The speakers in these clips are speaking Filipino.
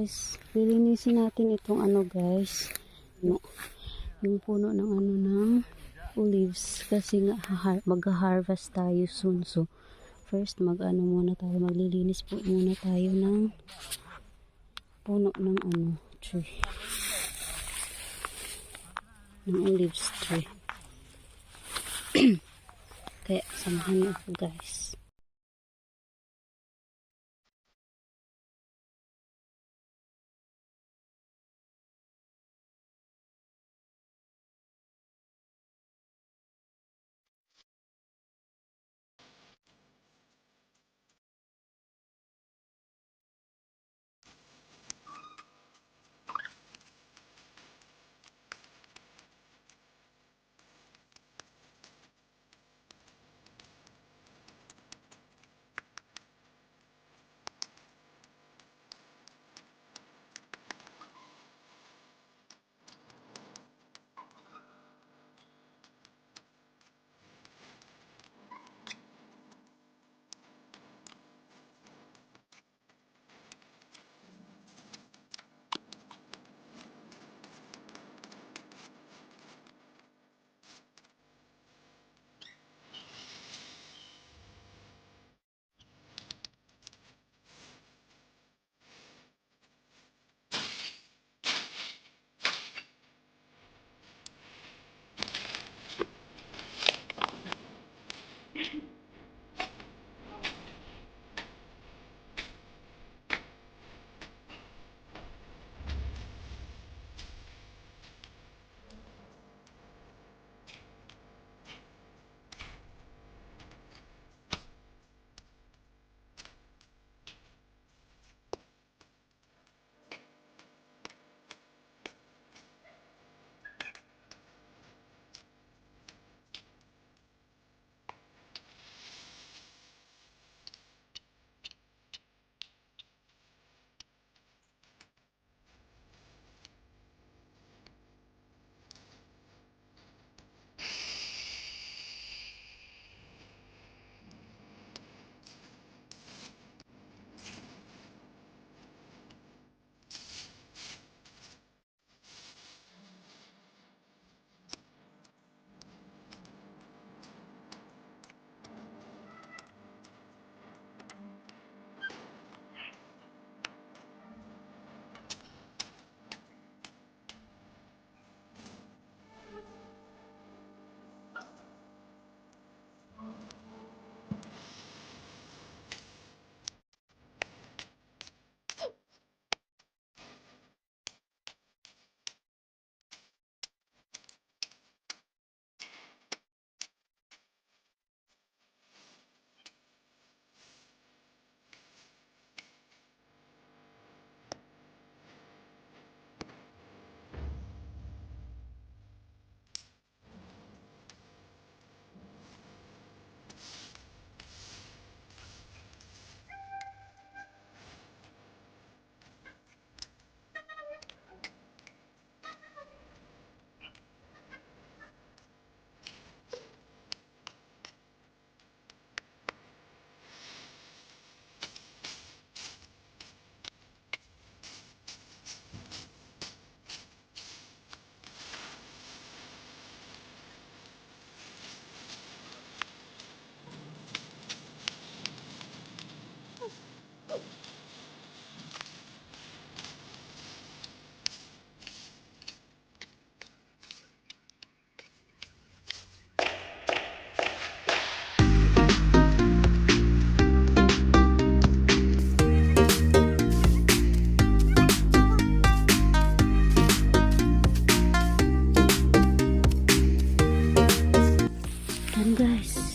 guys, lilinisin natin itong ano guys, yung puno ng ano ng olives kasi nga mag-harvest tayo soon. So first mag-ano muna tayo, maglilinis po muna tayo ng puno ng ano tree, ng olives tree. Kaya samahan niyo ako guys.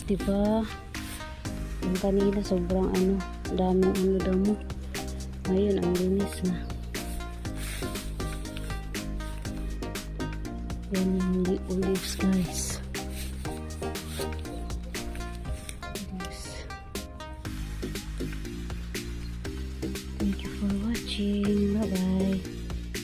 Diba? Yung kanina sobrang ano, daming ano daw mo. Ngayon ang linis na. Yan yung olives guys. Thank you for watching.